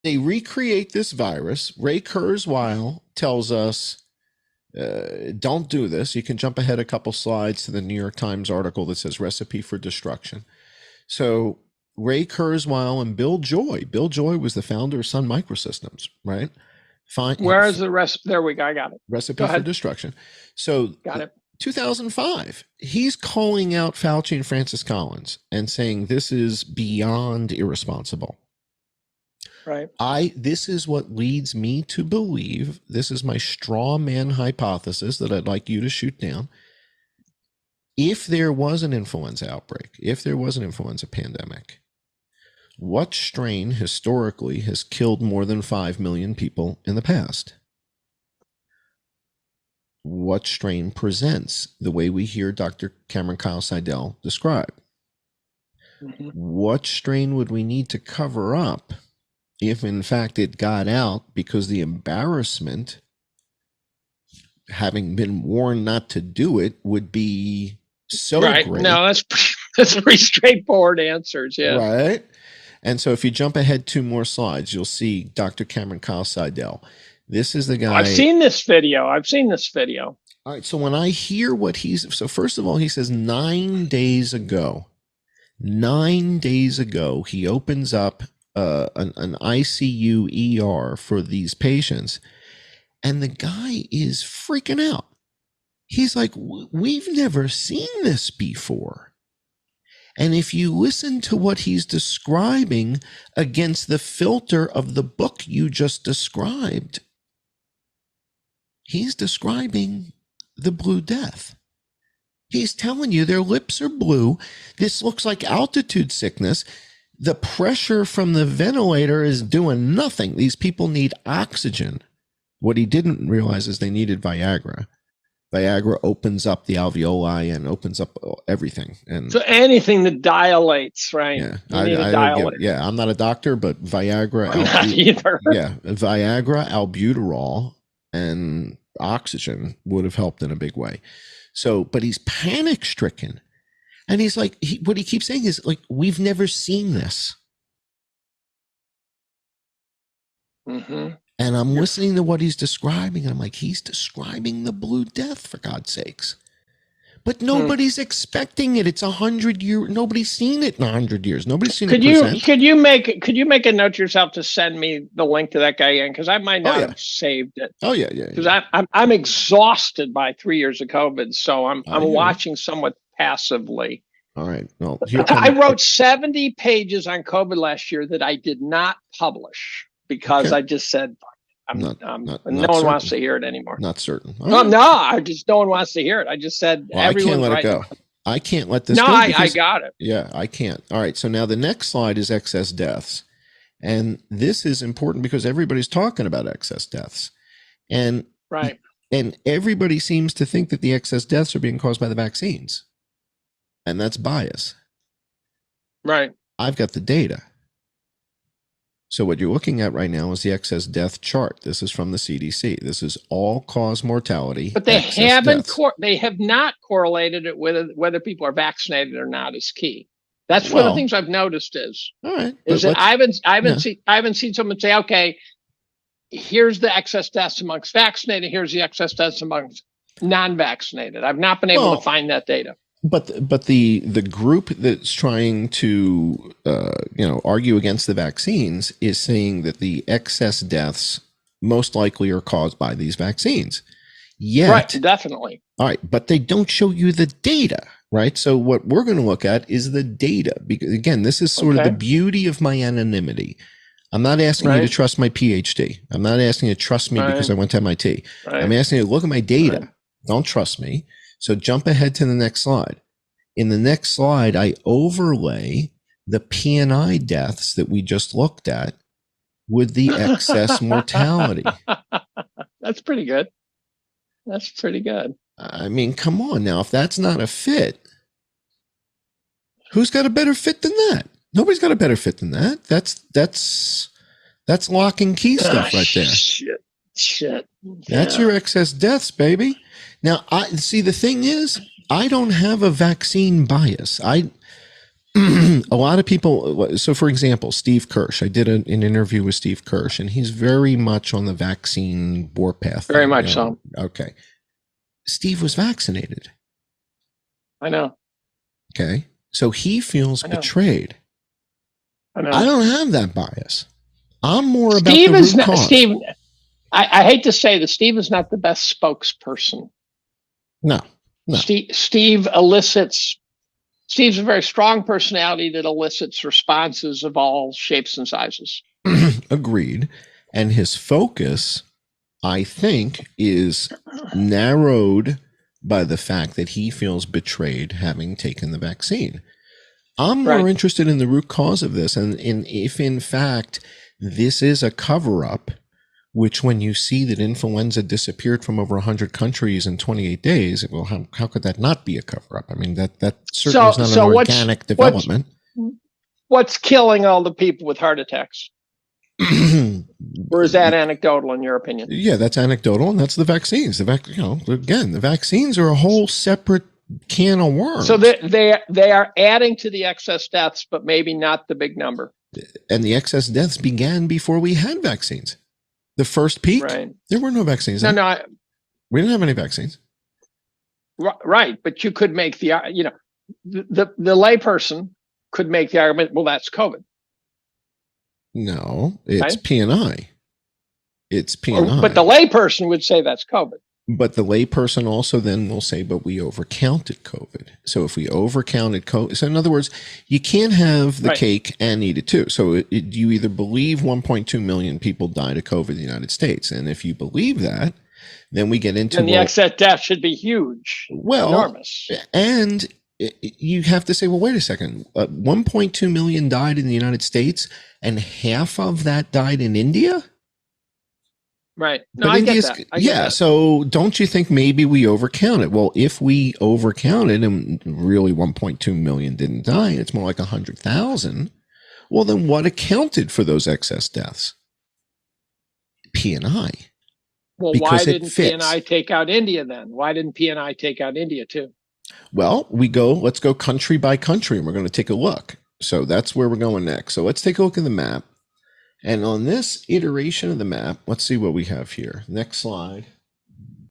They recreate this virus. Ray Kurzweil tells us, don't do this. You can jump ahead a couple slides to the New York Times article that says recipe for destruction. So Ray Kurzweil and Bill Joy. Bill Joy was the founder of Sun Microsystems, right? Where is the rest? There we go. I got it. Recipe for destruction. So got it. 2005, he's calling out Fauci and Francis Collins and saying this is beyond irresponsible. Right. This is what leads me to believe, this is my straw man hypothesis that I'd like you to shoot down. If there was an influenza outbreak, if there was an influenza pandemic, what strain historically has killed more than 5 million people in the past? What strain presents the way we hear Dr. Cameron Kyle Seidel describe? Mm-hmm. What strain would we need to cover up if in fact it got out, because the embarrassment, having been warned not to do it, would be so great. No, that's pretty straightforward answers. Yeah. Right. And so if you jump ahead 2 more slides, you'll see Dr. Cameron Kyle Seidel. This is the guy. I've seen this video. All right. So when I hear what so first of all, he says 9 days ago, he opens up an ICU ER for these patients. And the guy is freaking out. He's like, we've never seen this before. And if you listen to what he's describing against the filter of the book you just described, he's describing the Blue Death. He's telling you their lips are blue. This looks like altitude sickness. The pressure from the ventilator is doing nothing. These people need oxygen. What he didn't realize is they needed Viagra. Viagra opens up the alveoli and opens up everything. And so anything that dilates, right? Yeah, I'm not a doctor, but Viagra, I'm not either. Yeah, Viagra, albuterol, and oxygen would have helped in a big way. So, but he's panic stricken, and he's like, what he keeps saying is like, we've never seen this. Mm-hmm. And I'm listening to what he's describing, and I'm like, he's describing the Blue Death, for God's sakes. But nobody's expecting it. It's 100 years. Nobody's seen it in 100 years. Nobody's seen it. Could you make a note to yourself to send me the link to that guy again? Because I might not have saved it. Oh yeah. Because I'm exhausted by 3 years of COVID, so I'm watching somewhat passively. All right. Well, I wrote 70 pages on COVID last year that I did not publish. Because I just said, no one wants to hear it anymore. Not certain. No, no one wants to hear it. I just said, I can't let it go. I can't let this go. No, I got it. Yeah, I can't. All right. So now the next slide is excess deaths. And this is important because everybody's talking about excess deaths. And right. And everybody seems to think that the excess deaths are being caused by the vaccines. And that's bias. Right. I've got the data. So what you're looking at right now is the excess death chart. This is from the CDC. This is all-cause mortality. But they have not correlated it with whether people are vaccinated or not is key. That's one of the things I've noticed is. All right. Is that I haven't seen someone say, okay, here's the excess deaths amongst vaccinated, here's the excess deaths amongst non-vaccinated. I've not been able to find that data. But the group that's trying to argue against the vaccines is saying that the excess deaths most likely are caused by these vaccines. Yet, right, definitely. All right, but they don't show you the data, right? So what we're going to look at is the data. Because again, this is sort of the beauty of my anonymity. I'm not asking you to trust my PhD. I'm not asking you to trust me because I went to MIT. I'm asking you to look at my data. Don't trust me. So jump ahead to the next slide. In the next slide, I overlay the P&I deaths that we just looked at with the excess mortality. That's pretty good. That's pretty good. I mean, come on now. If that's not a fit, who's got a better fit than that? Nobody's got a better fit than that. That's lock and key stuff right there. Shit. That's your excess deaths, baby. Now, the thing is, I don't have a vaccine bias. A lot of people. So, for example, Steve Kirsch. I did an interview with Steve Kirsch, and he's very much on the vaccine warpath. Very much so. Okay. Steve was vaccinated. I know. Okay. So he feels betrayed. I know. I don't have that bias. I'm more about the root cause. Steve, I hate to say this, Steve is not the best spokesperson. No. Steve elicits. Steve's a very strong personality that elicits responses of all shapes and sizes. Agreed. And his focus, I think, is narrowed by the fact that he feels betrayed having taken the vaccine. I'm more interested in the root cause of this, and if in fact this is a cover-up, which when you see that influenza disappeared from over 100 countries in 28 days, well, how could that not be a cover-up? I mean, that certainly is not an organic development. What's killing all the people with heart attacks? Or is that anecdotal in your opinion? Yeah, that's anecdotal, and that's the vaccines. The vaccines are a whole separate can of worms. So they are adding to the excess deaths, but maybe not the big number. And the excess deaths began before we had vaccines. The first peak, there were no vaccines. We didn't have any vaccines. Right, but you could make the layperson could make the argument. Well, that's COVID. No, it's P&I. It's P&I. But the layperson would say that's COVID. But the layperson also then will say, but we overcounted COVID. So if we overcounted COVID, so in other words, you can't have the cake and eat it too. So you either believe 1.2 million people died of COVID in the United States. And if you believe that, then we get into... And the excess death should be huge. Enormous. And you have to say, well, wait a second. 1.2 million died in the United States and half of that died in India? Right. No, I get that. So don't you think maybe we overcounted? Well, if we overcounted and really 1.2 million didn't die, it's more like 100,000. Well, then what accounted for those excess deaths? P&I. Well, why didn't P&I take out India then? Why didn't P&I take out India too? Well, let's go country by country, and we're going to take a look. So that's where we're going next. So let's take a look at the map. And on this iteration of the map, let's see what we have here. Next slide.